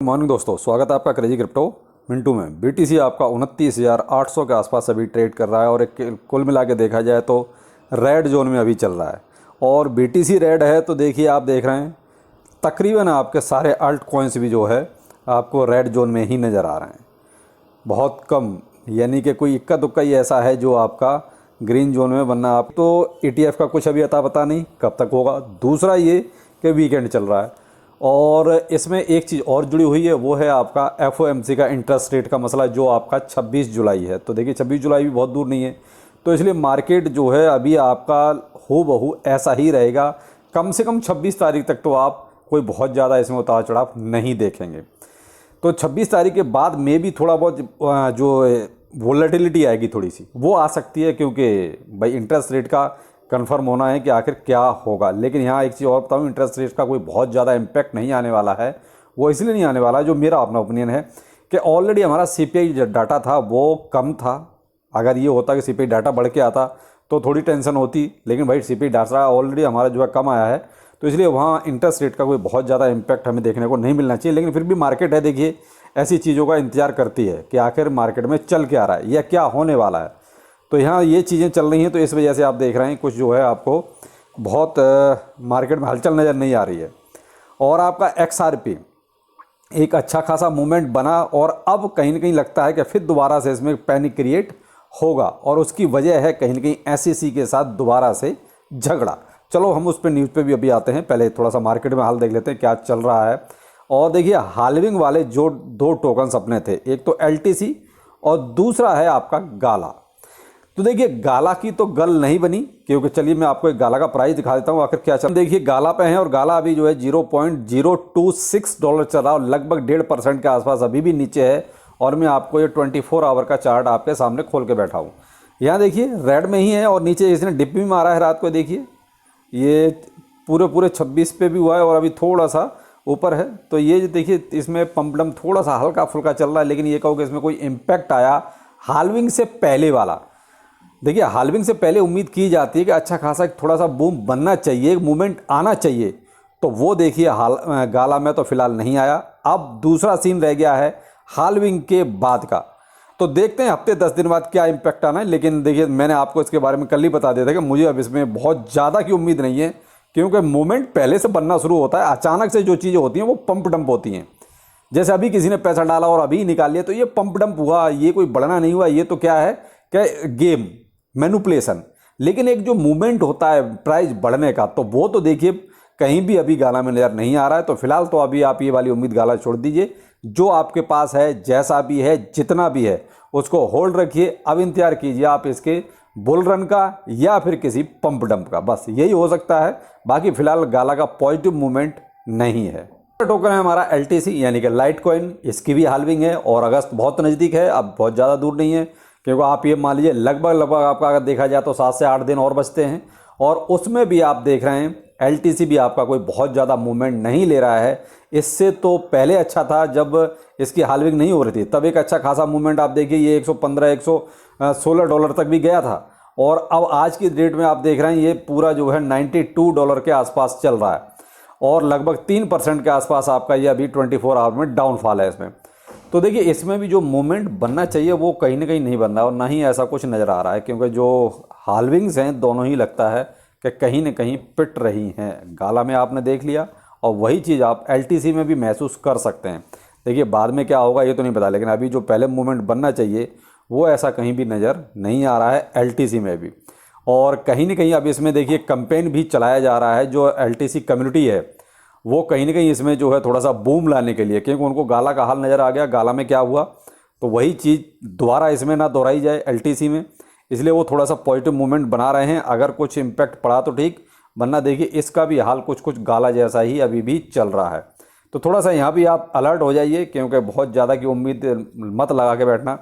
Morning दोस्तों, स्वागत है आपका क्रेजी क्रिप्टो मिंटू में। बीटीसी आपका 29,800 के आसपास अभी ट्रेड कर रहा है और एक कुल मिला के देखा जाए तो रेड जोन में अभी चल रहा है। और बीटीसी रेड है तो देखिए, आप देख रहे हैं तकरीबन आपके सारे अल्ट कॉइन्स भी जो है आपको रेड जोन में ही नज़र आ रहे हैं। बहुत कम, यानी कि कोई इक्का दुक्का ही ऐसा है जो आपका ग्रीन जोन में, वरना आप तो ETF का कुछ अभी अता पता नहीं कब तक होगा। दूसरा ये कि वीकेंड चल रहा है और इसमें एक चीज़ और जुड़ी हुई है, वो है आपका FOMC का इंटरेस्ट रेट का मसला, जो आपका 26 जुलाई है। तो देखिए 26 जुलाई भी बहुत दूर नहीं है, तो इसलिए मार्केट जो है अभी आपका हूबहू ऐसा ही रहेगा। कम से कम 26 तारीख तक तो आप कोई बहुत ज़्यादा इसमें उतार चढ़ाव नहीं देखेंगे। तो 26 तारीख के बाद में भी थोड़ा बहुत जो वोलेटिलिटी आएगी थोड़ी सी वो आ सकती है, क्योंकि भाई इंटरेस्ट रेट का कंफर्म होना है कि आखिर क्या होगा। लेकिन यहाँ एक चीज़ और बताऊँ, इंटरेस्ट रेट का कोई बहुत ज़्यादा इम्पैक्ट नहीं आने वाला है। वो इसलिए नहीं आने वाला है, जो मेरा अपना ओपिनियन है कि ऑलरेडी हमारा CPI डाटा था वो कम था। अगर ये होता कि CPI डाटा बढ़ के आता तो थोड़ी टेंशन होती, लेकिन भाई CPI डाटा ऑलरेडी हमारा जो है कम आया है, तो इसलिए वहाँ इंटरेस्ट रेट का कोई बहुत ज़्यादा इम्पैक्ट हमें देखने को नहीं मिलना चाहिए। लेकिन फिर भी मार्केट है, देखिए ऐसी चीज़ों का इंतजार करती है कि आखिर मार्केट में चल क्या रहा है या क्या होने वाला है। तो यहाँ ये चीज़ें चल रही हैं, तो इस वजह से आप देख रहे हैं कुछ जो है आपको बहुत मार्केट में हलचल नज़र नहीं आ रही है। और आपका XRP एक अच्छा खासा मूवमेंट बना और अब कहीं ना कहीं लगता है कि फिर दोबारा से इसमें पैनिक क्रिएट होगा, और उसकी वजह है कहीं ना कहीं SEC के साथ दोबारा से झगड़ा। चलो हम उस पर न्यूज़ पे भी अभी आते हैं, पहले थोड़ा सा मार्केट में हाल देख लेते हैं क्या चल रहा है। और देखिए हाल्विंग वाले जो दो टोकन्स अपने थे, एक तो LTC और दूसरा है आपका गाला। तो देखिए गाला की तो गल नहीं बनी, क्योंकि चलिए मैं आपको एक गाला का प्राइस दिखा देता हूँ आखिर क्या चल। देखिए गाला पे है और गाला अभी जो है $0.026 चल रहा है, लगभग 1.5% के आसपास अभी भी नीचे है। और मैं आपको ये 24 आवर का चार्ट आपके सामने खोल के बैठा हूँ। यहाँ देखिए रेड में ही है और नीचे इसने डिप भी मारा है रात को। देखिए ये पूरे 26 पे भी हुआ है और अभी थोड़ा सा ऊपर है। तो ये देखिए इसमें पंप डंप थोड़ा सा हल्का फुल्का चल रहा है, लेकिन ये कहो कि इसमें कोई इम्पैक्ट आया हाल्विंग से पहले वाला। देखिए हाल्विंग से पहले उम्मीद की जाती है कि अच्छा खासा थोड़ा सा बूम बनना चाहिए, एक मूवमेंट आना चाहिए, तो वो देखिए गाला में तो फिलहाल नहीं आया। अब दूसरा सीन रह गया है हाल्विंग के बाद का, तो देखते हैं हफ्ते 10 दिन बाद क्या इम्पैक्ट आना है। लेकिन देखिए मैंने आपको इसके बारे में कल ही बता दिया था कि मुझे अब इसमें बहुत ज़्यादा की उम्मीद नहीं है, क्योंकि मूवमेंट पहले से बनना शुरू होता है। अचानक से जो चीज़ें होती हैं वो पंप डंप होती हैं। जैसे अभी किसी ने पैसा डाला और अभी निकाल लिया, तो ये पंप डंप हुआ, ये कोई बढ़ना नहीं हुआ, ये तो क्या है कि गेम मैनिपुलेशन। लेकिन एक जो मूवमेंट होता है प्राइस बढ़ने का, तो वो तो देखिए कहीं भी अभी गाला में नज़र नहीं आ रहा है। तो फिलहाल तो अभी आप ये वाली उम्मीद गाला छोड़ दीजिए। जो आपके पास है, जैसा भी है, जितना भी है, उसको होल्ड रखिए। अब इंतजार कीजिए आप इसके बुल रन का या फिर किसी पंप डंप का, बस यही हो सकता है। बाकी फिलहाल गाला का पॉजिटिव मूवमेंट नहीं है। टोकन है हमारा LTC यानी कि लाइट कॉइन, इसकी भी हाल्विंग है और अगस्त बहुत नज़दीक है, अब बहुत ज़्यादा दूर नहीं है। क्योंकि आप ये मान लीजिए लगभग आपका अगर देखा जाए तो 7 से 8 दिन और बचते हैं, और उसमें भी आप देख रहे हैं LTC भी आपका कोई बहुत ज़्यादा मूवमेंट नहीं ले रहा है। इससे तो पहले अच्छा था जब इसकी हाल्विंग नहीं हो रही थी, तब एक अच्छा खासा मूवमेंट आप देखिए, ये 115 $116 तक भी गया था। और अब आज की डेट में आप देख रहे हैं ये पूरा जो है $92 के आसपास चल रहा है, और लगभग 3% के आसपास आपका ये अभी 24 आवर में डाउनफॉल है इसमें। तो देखिए इसमें भी जो मूवमेंट बनना चाहिए वो कहीं ना कहीं नहीं बन रहा, और ना ही ऐसा कुछ नज़र आ रहा है, क्योंकि जो हाल्विंग्स हैं दोनों ही लगता है कि कहीं ना कहीं पिट रही हैं। गाला में आपने देख लिया, और वही चीज़ आप LTC में भी महसूस कर सकते हैं। देखिए बाद में क्या होगा ये तो नहीं पता, लेकिन अभी जो पहले मूवमेंट बनना चाहिए वो ऐसा कहीं भी नज़र नहीं आ रहा है LTC में भी। और कहीं ना कहीं अब इसमें देखिए कैंपेन भी चलाया जा रहा है, जो LTC कम्युनिटी है वो कहीं ना कहीं इसमें जो है थोड़ा सा बूम लाने के लिए, क्योंकि उनको गाला का हाल नज़र आ गया, गाला में क्या हुआ, तो वही चीज़ दोबारा इसमें ना दोहराई जाए LTC में, इसलिए वो थोड़ा सा पॉजिटिव मूवमेंट बना रहे हैं। अगर कुछ इम्पैक्ट पड़ा तो ठीक, वरना देखिए इसका भी हाल कुछ गाला जैसा ही अभी भी चल रहा है। तो थोड़ा सा यहाँ भी आप अलर्ट हो जाइए, क्योंकि बहुत ज़्यादा की उम्मीद मत लगा के बैठना,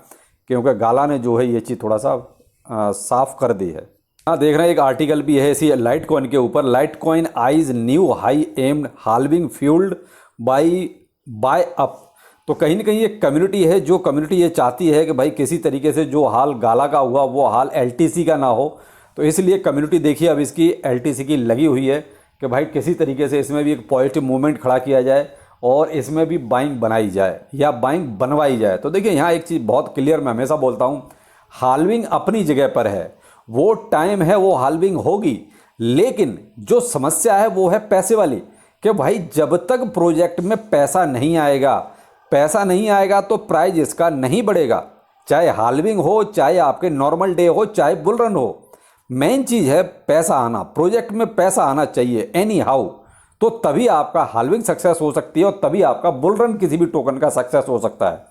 क्योंकि गाला ने जो है ये चीज़ थोड़ा सा साफ कर दी है। हाँ देख रहे हैं एक आर्टिकल भी है इसी लाइट कॉइन के ऊपर, light coin eyes new high aimed halving fuelled bye up. तो कहीं ना कहीं एक कम्युनिटी है, जो कम्युनिटी ये चाहती है कि भाई किसी तरीके से जो हाल गाला का हुआ वो हाल LTC का ना हो। तो इसलिए कम्युनिटी देखिए अब इसकी LTC की लगी हुई है कि भाई किसी तरीके से इसमें भी एक पॉजिटिव मूवमेंट खड़ा किया जाए और इसमें भी बाइंग बनाई जाए या बाइंग बनवाई जाए। तो देखिए यहाँ एक चीज़ बहुत क्लियर मैं हमेशा बोलता हूँ, हाल्विंग अपनी जगह पर है, वो टाइम है, वो हाल्विंग होगी, लेकिन जो समस्या है वो है पैसे वाली, कि भाई जब तक प्रोजेक्ट में पैसा नहीं आएगा, पैसा नहीं आएगा तो प्राइस इसका नहीं बढ़ेगा, चाहे हाल्विंग हो, चाहे आपके नॉर्मल डे हो, चाहे बुल रन हो। मेन चीज़ है पैसा आना, प्रोजेक्ट में पैसा आना चाहिए एनी हाउ, तो तभी आपका हाल्विंग सक्सेस हो सकती है और तभी आपका बुल रन किसी भी टोकन का सक्सेस हो सकता है।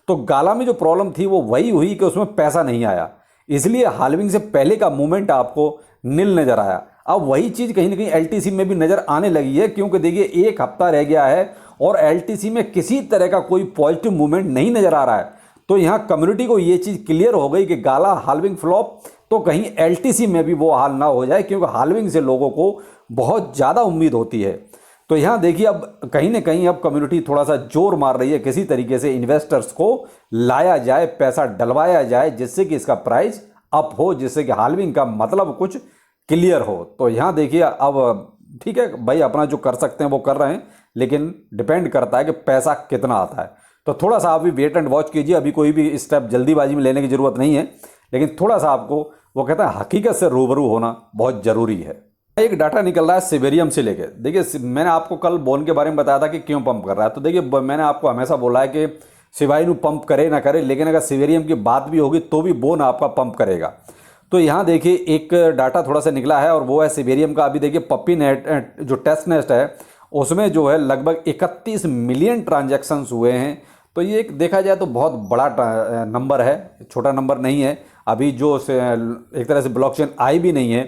तो गाला में जो प्रॉब्लम थी वो वही हुई कि उसमें पैसा नहीं आया, इसलिए हाल्विंग से पहले का मूवमेंट आपको नील नज़र आया। अब वही चीज़ कहीं ना कहीं एलटीसी में भी नज़र आने लगी है, क्योंकि देखिए एक हफ्ता रह गया है और एलटीसी में किसी तरह का कोई पॉजिटिव मूवमेंट नहीं नज़र आ रहा है। तो यहाँ कम्युनिटी को ये चीज़ क्लियर हो गई कि गाला हाल्विंग फ्लॉप, तो कहीं एलटीसी में भी वो हाल ना हो जाए, क्योंकि हाल्विंग से लोगों को बहुत ज़्यादा उम्मीद होती है। तो यहाँ देखिए अब कहीं ना कहीं अब कम्युनिटी थोड़ा सा जोर मार रही है, किसी तरीके से इन्वेस्टर्स को लाया जाए, पैसा डलवाया जाए, जिससे कि इसका प्राइस अप हो, जिससे कि हाल्विंग का मतलब कुछ क्लियर हो। तो यहाँ देखिए अब ठीक है भाई, अपना जो कर सकते हैं वो कर रहे हैं, लेकिन डिपेंड करता है कि पैसा कितना आता है। तो थोड़ा सा आप भी वेट एंड वॉच कीजिए, अभी कोई भी स्टेप जल्दीबाजी में लेने की ज़रूरत नहीं है, लेकिन थोड़ा सा आपको वो कहता है हकीकत से रूबरू होना बहुत ज़रूरी है। एक डाटा निकल रहा है सिवेरियम से लेके, देखिए मैंने आपको कल बोन के बारे में बताया था कि क्यों पंप कर रहा है। तो देखिए मैंने आपको हमेशा बोला है कि सिवाई नू पंप करे ना करे, लेकिन अगर सिवेरियम की बात भी होगी तो भी बोन आपका पंप करेगा। तो यहाँ देखिए एक डाटा थोड़ा सा निकला है और वो है सिवेरियम का। अभी देखिए पप्पी नेट जो टेस्ट नेस्ट है उसमें जो है लगभग 31 मिलियन ट्रांजैक्शंस हुए हैं। तो ये एक देखा जाए तो बहुत बड़ा नंबर है, छोटा नंबर नहीं है। अभी जो एक तरह से ब्लॉकचेन आई भी नहीं है,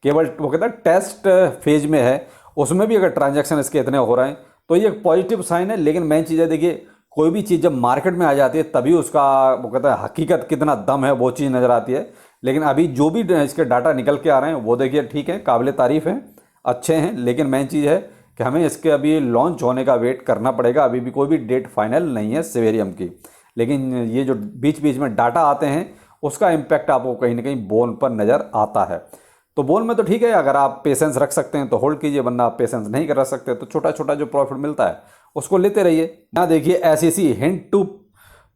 केवल वो कहता है टेस्ट फेज में है, उसमें भी अगर ट्रांजैक्शन इसके इतने हो रहे हैं तो ये एक पॉजिटिव साइन है। लेकिन मेन चीज़ है देखिए, कोई भी चीज़ जब मार्केट में आ जाती है तभी उसका वो कहता है हकीकत कितना दम है वो चीज़ नज़र आती है। लेकिन अभी जो भी इसके डाटा निकल के आ रहे हैं वो देखिए ठीक है, काबिल तारीफ़ हैं, अच्छे हैं, लेकिन मेन चीज़ है कि हमें इसके अभी लॉन्च होने का वेट करना पड़ेगा। अभी भी कोई भी डेट फाइनल नहीं है सिवेरियम की, लेकिन ये जो बीच बीच में डाटा आते हैं उसका इम्पैक्ट आपको कहीं ना कहीं बोन पर नज़र आता है। तो बोन में तो ठीक है, अगर आप पेशेंस रख सकते हैं तो होल्ड कीजिए, वरना आप पेशेंस नहीं कर सकते तो छोटा छोटा जो प्रॉफिट मिलता है उसको लेते रहिए। यहाँ देखिए SEC hint to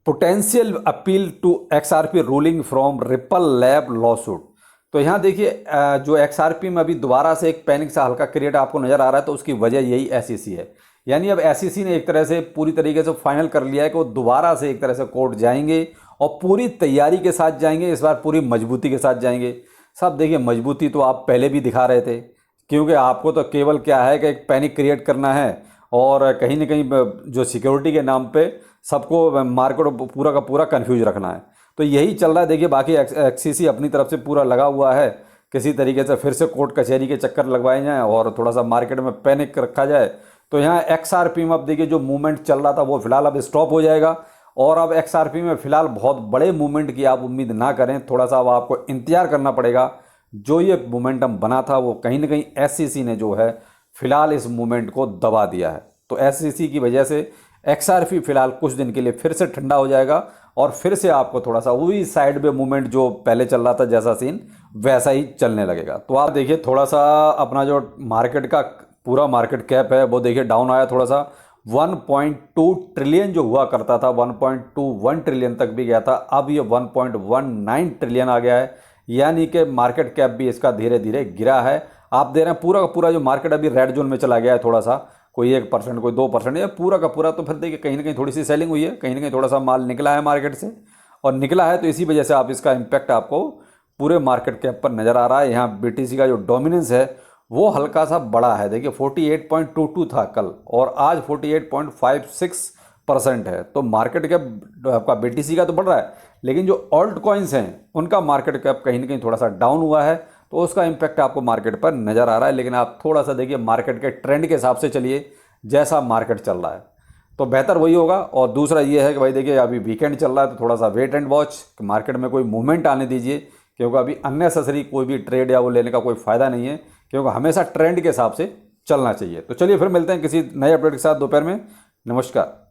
potential appeal to XRP ruling from Ripple lab lawsuit. तो यहाँ देखिए जो एक्सआरपी में अभी दोबारा से एक पैनिक सा हल्का क्रिएट आपको नज़र आ रहा है, तो उसकी वजह यही एसईसी है। यानी अब एसईसी ने एक तरह से पूरी तरीके से फाइनल कर लिया है कि वो दोबारा से एक तरह से कोर्ट जाएंगे और पूरी तैयारी के साथ जाएंगे, इस बार पूरी मजबूती के साथ जाएंगे। सब देखिए मजबूती तो आप पहले भी दिखा रहे थे, क्योंकि आपको तो केवल क्या है कि एक पैनिक क्रिएट करना है और कहीं ना कहीं जो सिक्योरिटी के नाम पे सबको मार्केट पूरा का पूरा कंफ्यूज रखना है। तो यही चल रहा है। देखिए बाकी एक्सीसी अपनी तरफ से पूरा लगा हुआ है, किसी तरीके से फिर से कोर्ट कचहरी के चक्कर लगवाए जाएँ और थोड़ा सा मार्केट में पैनिक रखा जाए। तो यहाँ एक्सआरपी में अब देखिए जो मूवमेंट चल रहा था वो फिलहाल अब स्टॉप हो जाएगा और अब एक्सआरपी में फिलहाल बहुत बड़े मूवमेंट की आप उम्मीद ना करें, थोड़ा सा अब आपको इंतजार करना पड़ेगा। जो ये मोमेंटम बना था वो कहीं ना कहीं एसईसी ने जो है फिलहाल इस मूवमेंट को दबा दिया है। तो एसईसी की वजह से एक्सआरपी फिलहाल कुछ दिन के लिए फिर से ठंडा हो जाएगा और फिर से आपको थोड़ा सा वही साइड में मूवमेंट जो पहले चल रहा था जैसा सीन वैसा ही चलने लगेगा। तो आप देखिए थोड़ा सा अपना जो मार्केट का पूरा मार्केट कैप है वो देखिए डाउन आया थोड़ा सा, 1.2 ट्रिलियन जो हुआ करता था 1.21 ट्रिलियन तक भी गया था, अब ये 1.19 ट्रिलियन आ गया है। यानी कि मार्केट कैप भी इसका धीरे धीरे गिरा है। आप दे रहे हैं पूरा का पूरा जो मार्केट अभी रेड जोन में चला गया है, थोड़ा सा कोई 1% कोई 2% या पूरा का पूरा। तो फिर देखिए कहीं ना कहीं थोड़ी सी सेलिंग हुई है, कहीं ना कहीं थोड़ा सा माल निकला है मार्केट से और निकला है, तो इसी वजह से आप इसका इम्पैक्ट आपको पूरे मार्केट कैप पर नज़र आ रहा है। यहाँ बीटीसी का जो डोमिनेंस है वो हल्का सा बड़ा है, देखिए 48.22 था कल और आज 48.56% है। तो मार्केट कैप आपका बीटीसी का तो बढ़ रहा है, लेकिन जो ऑल्ट कॉइन्स हैं उनका मार्केट कैप कहीं ना कहीं थोड़ा सा डाउन हुआ है, तो उसका इम्पैक्ट आपको मार्केट पर नज़र आ रहा है। लेकिन आप थोड़ा सा देखिए मार्केट के ट्रेंड के हिसाब से चलिए, जैसा मार्केट चल रहा है तो बेहतर वही होगा। और दूसरा ये है कि भाई देखिए अभी वीकेंड चल रहा है तो थोड़ा सा वेट एंड वॉच, मार्केट में कोई मूवमेंट आने दीजिए, क्योंकि अभी अननेसेसरी कोई भी ट्रेड या वो लेने का कोई फ़ायदा नहीं है, क्योंकि हमेशा ट्रेंड के हिसाब से चलना चाहिए। तो चलिए फिर मिलते हैं किसी नए अपडेट के साथ दोपहर में। नमस्कार।